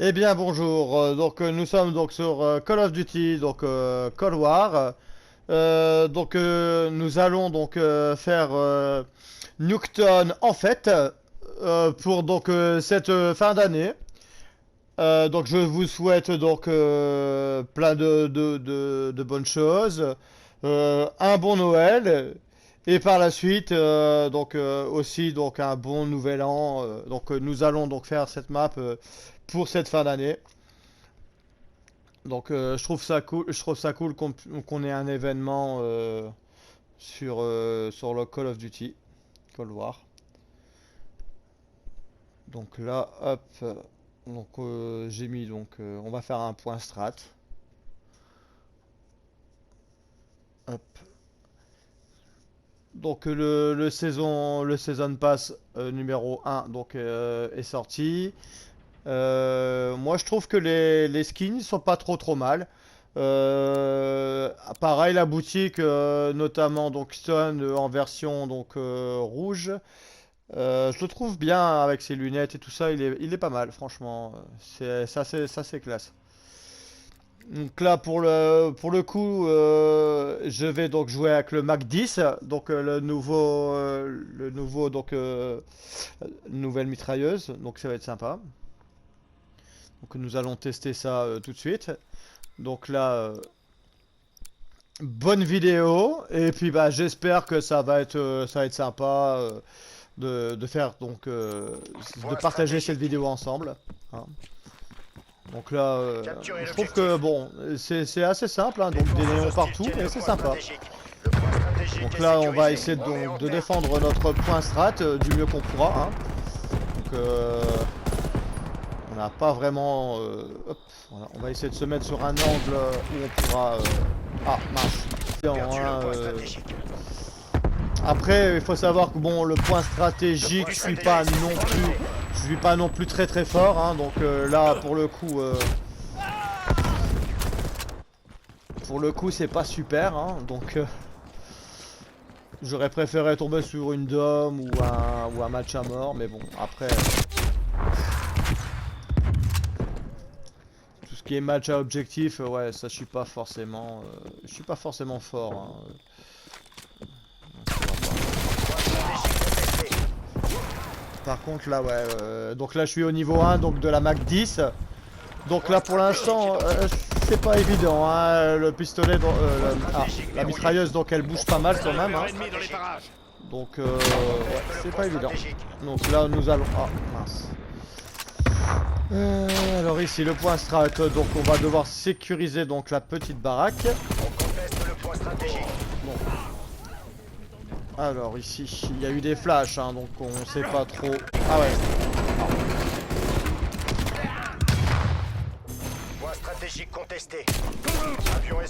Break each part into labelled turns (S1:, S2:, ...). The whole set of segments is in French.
S1: Eh bien bonjour, nous sommes donc sur Call of Duty, Cold War. Nous allons faire Nuketown en fait pour cette fin d'année. Je vous souhaite plein de bonnes choses, un bon Noël et par la suite aussi un bon nouvel an. Nous allons faire cette map pour cette fin d'année. Je trouve ça cool qu'on ait un événement sur le Call of Duty, Cold War. Donc là, hop, j'ai mis on va faire un point strat. Hop. Le season pass numéro 1 est sorti. Moi je trouve que les skins sont pas trop mal. Pareil la boutique, notamment Stone en version rouge. Je le trouve bien avec ses lunettes et tout ça, il est pas mal franchement. Ça c'est classe. Donc là pour le coup je vais jouer avec le Mac 10, le nouveau nouvelle mitrailleuse, donc ça va être sympa. Donc nous allons tester ça tout de suite. Donc là, bonne vidéo. Et puis bah j'espère que ça va être sympa de faire de partager cette vidéo ensemble. Hein. Donc là, je trouve que bon, c'est assez simple, hein, donc des néons partout, mais c'est sympa. Donc là, on va essayer de défendre notre point strat du mieux qu'on pourra. Hein. Donc on n'a pas vraiment... hop, voilà. On va essayer de se mettre sur un angle où on pourra... Ah, mince. Après, il faut savoir que bon, le point stratégique, je suis pas non plus très fort. Hein, donc là, pour le coup, c'est pas super. Hein, donc j'aurais préféré tomber sur une dome ou un match à mort. Mais bon, après... Qui est match à objectif, ouais, ça je suis pas forcément fort. Hein. Par contre là, ouais, donc là je suis au niveau 1 de la Mac 10. Donc là pour l'instant, c'est pas évident. Hein, le pistolet, la mitrailleuse, donc elle bouge pas mal quand même. Hein. Donc ouais, c'est pas évident. Donc là nous allons. Ah mince. Alors ici le point strat, donc on va devoir sécuriser la petite baraque. Bon. Alors ici il y a eu des flashs, hein, donc on sait pas trop. Ah ouais.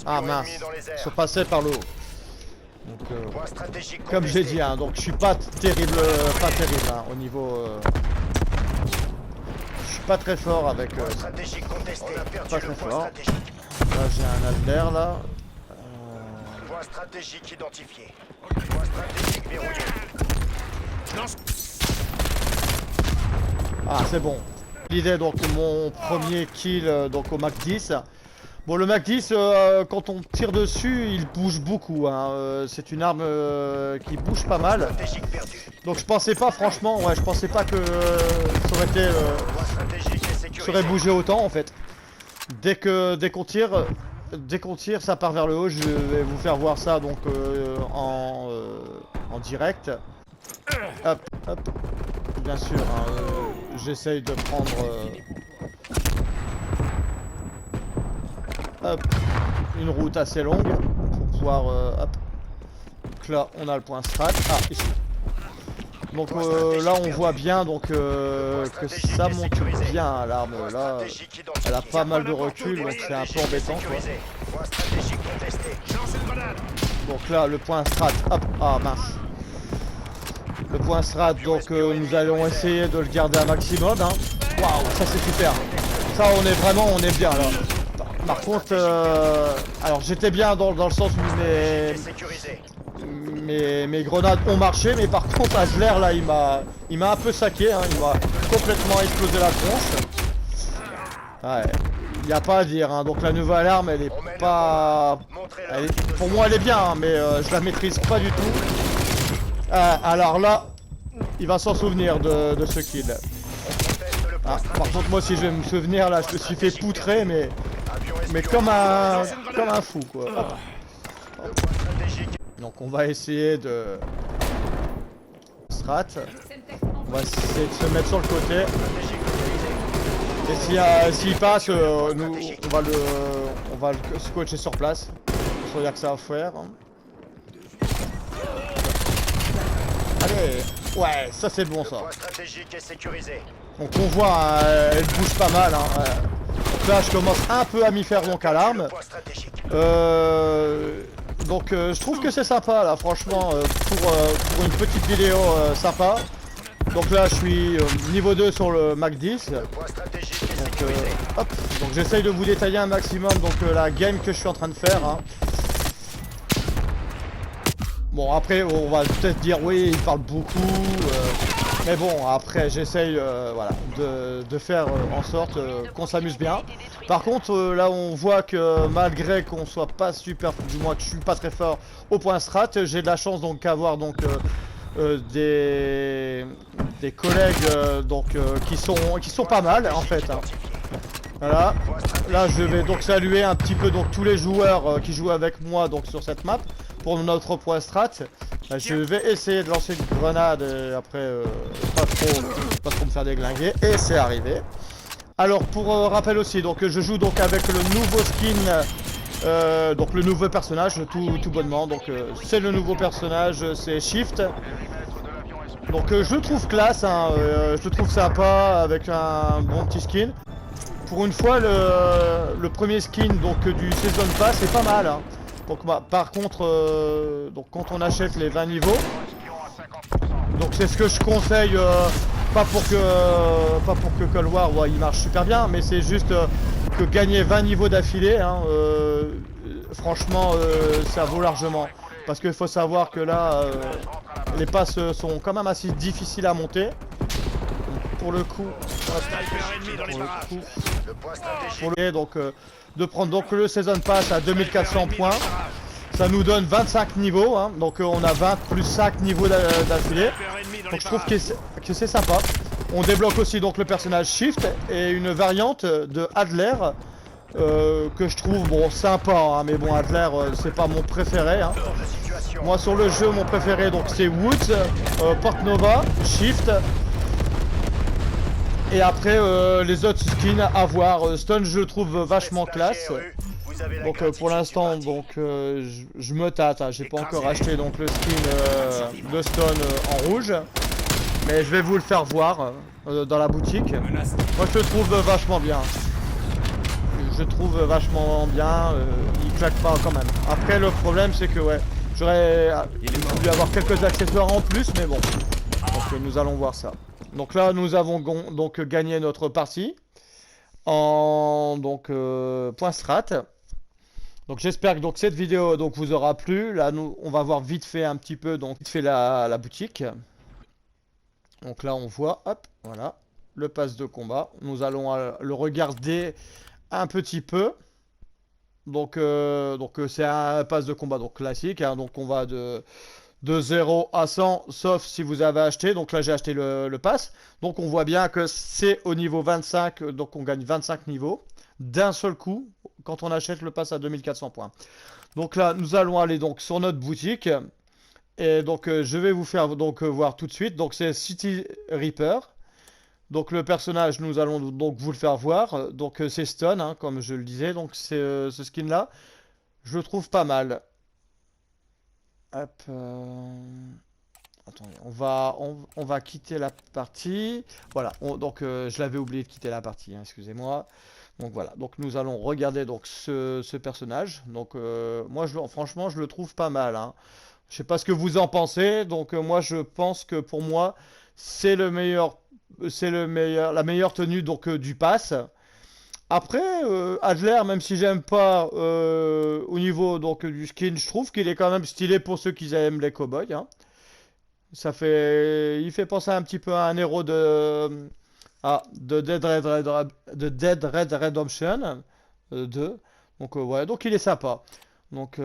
S1: Ah mince, ils sont passés par le haut. Donc, comme j'ai dit, hein, donc je suis pas terrible, hein, au niveau. Pas très fort avec pas très fort. Là j'ai un Alder là.
S2: Point stratégique identifié. Point stratégique verrouillé.
S1: Ah c'est bon. L'idée mon premier kill au Mac 10. Bon le Mac 10 quand on tire dessus il bouge beaucoup. Hein. C'est une arme qui bouge pas mal. Donc je pensais pas franchement, ouais je pensais pas que ça aurait été ça aurait bougé autant en fait. Dès qu'on tire, ça part vers le haut. Je vais vous faire voir ça en direct. Hop, hop. Bien sûr, hein, j'essaye de prendre hop, une route assez longue pour pouvoir hop. Donc là, on a le point strat. Ah, ici. Donc là on voit bien que ça monte bien l'arme là, elle a pas mal de recul donc c'est un peu embêtant quoi. Donc là le point strat, hop, ah mince. Le point strat donc nous allons essayer de le garder un maximum. Hein. Waouh, ça c'est super. Ça on est bien là. Par contre, alors j'étais bien dans le sens où mes grenades ont marché, mais par contre Azler là il m'a un peu saqué, hein, il m'a complètement explosé la tronche. Ouais, y a pas à dire, hein. Donc la nouvelle arme, elle est pas... Pour moi, elle est bien, hein, mais je la maîtrise pas du tout. Alors là, il va s'en souvenir de ce kill. Ah, par contre, moi aussi, je vais me souvenir, là, je me suis fait poutrer, mais comme un fou, quoi. Donc on va essayer de... Strat. On va essayer de se mettre sur le côté. Et s'il passe, nous, on va le scotcher sur place. Il y a que ça à faire. Allez, ouais, ça c'est bon ça. Donc on voit, hein, elle bouge pas mal. Hein. Donc là, je commence un peu à m'y faire donc à l'arme. Donc je trouve que c'est sympa là, franchement, pour une petite vidéo sympa. Donc là, je suis niveau 2 sur le Mac 10. Donc j'essaye de vous détailler un maximum donc la game que je suis en train de faire. Hein. Bon après on va peut-être dire oui il parle beaucoup, mais bon après j'essaye voilà, de faire en sorte qu'on s'amuse bien. Par contre là on voit que malgré qu'on soit pas super, du moins que je suis pas très fort au point strat, j'ai de la chance donc d'avoir donc des collègues qui sont pas mal en fait. Hein. Voilà, là je vais donc saluer un petit peu donc tous les joueurs qui jouent avec moi donc sur cette map pour notre point strat. Je vais essayer de lancer une grenade et après pas trop me faire déglinguer et c'est arrivé. Alors pour rappel aussi donc je joue donc avec le nouveau skin, donc le nouveau personnage tout bonnement donc c'est le nouveau personnage, c'est Shift. Donc je le trouve classe, hein, je le trouve sympa avec un bon petit skin. Pour une fois, le premier skin donc du Season Pass est pas mal. Hein. Donc, par contre, donc, quand on achète les 20 niveaux, donc c'est ce que je conseille, pas pour que Cold War il marche super bien, mais c'est juste que gagner 20 niveaux d'affilée, hein, franchement, ça vaut largement. Parce qu'il faut savoir que là, les passes sont quand même assez difficiles à monter. Pour le coup, donc de prendre donc le Season Pass à 2400 points, ça nous donne 25 niveaux, hein, donc on a 20 plus 5 niveaux d'affilée, donc je trouve que c'est sympa. On débloque aussi donc le personnage Shift et une variante de Adler que je trouve bon sympa, hein, mais bon Adler c'est pas mon préféré. Hein. Moi sur le jeu mon préféré donc c'est Woods, Portnova, Shift. Et après les autres skins à voir, Stone je le trouve vachement classe. Donc pour l'instant donc je me tâte, hein. J'ai pas encore acheté donc le skin de Stone en rouge. Mais je vais vous le faire voir dans la boutique. Moi je le trouve vachement bien. Je trouve vachement bien, il claque pas quand même. Après le problème c'est que ouais, j'aurais voulu avoir quelques accessoires en plus mais bon. Donc nous allons voir ça. Donc là nous avons donc gagné notre partie en donc point strat. Donc j'espère que donc cette vidéo donc vous aura plu. Là nous on va voir vite fait un petit peu donc vite fait la boutique. Donc là on voit hop voilà le pass de combat. Nous allons le regarder un petit peu. Donc c'est un pass de combat donc classique hein, donc on va de 0 à 100 sauf si vous avez acheté. Donc là j'ai acheté le pass. Donc on voit bien que c'est au niveau 25. Donc on gagne 25 niveaux d'un seul coup quand on achète le pass à 2400 points. Donc là nous allons aller donc sur notre boutique. Et donc je vais vous faire donc voir tout de suite. Donc c'est City Reaper. Donc le personnage nous allons donc vous le faire voir. Donc c'est Stone hein, comme je le disais. Donc c'est ce skin là. Je le trouve pas mal. Hop. Attendez, on va quitter la partie. Voilà, donc je l'avais oublié de quitter la partie, hein, excusez-moi. Donc voilà, donc nous allons regarder donc ce personnage. Donc moi franchement je le trouve pas mal. Hein. Je sais pas ce que vous en pensez. Donc moi je pense que pour moi c'est la meilleure tenue donc du pass. Après, Adler, même si j'aime pas au niveau donc du skin, je trouve qu'il est quand même stylé pour ceux qui aiment les cowboys. Hein. Il fait penser un petit peu à un héros Ah, de Dead Red Redemption 2. Donc ouais, donc il est sympa. Donc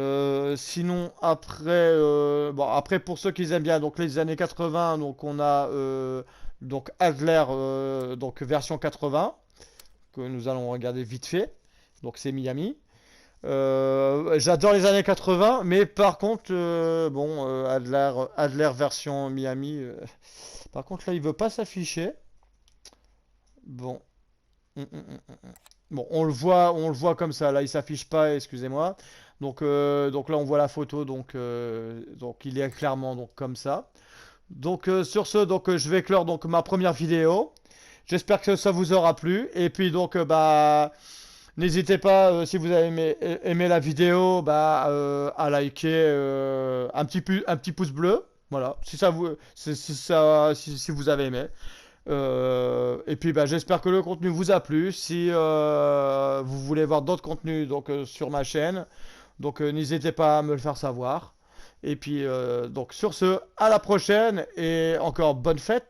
S1: sinon après bon après pour ceux qui aiment bien donc les années 80 donc on a donc Adler donc version 80 que nous allons regarder vite fait. Donc c'est Miami. J'adore les années 80 mais par contre bon Adler version Miami par contre là il veut pas s'afficher. Bon. Bon, on le voit comme ça. Là, il s'affiche pas, excusez-moi. Donc là, on voit la photo. Donc il est clairement donc comme ça. Donc sur ce, donc je vais clore donc ma première vidéo. J'espère que ça vous aura plu. Et puis donc bah n'hésitez pas si vous avez aimé la vidéo, bah à liker un petit pouce bleu. Voilà, si ça vous si vous avez aimé. Et puis bah, j'espère que le contenu vous a plu. Si vous voulez voir d'autres contenus donc, sur ma chaîne, donc n'hésitez pas à me le faire savoir. Et puis donc sur ce, à la prochaine et encore bonne fête.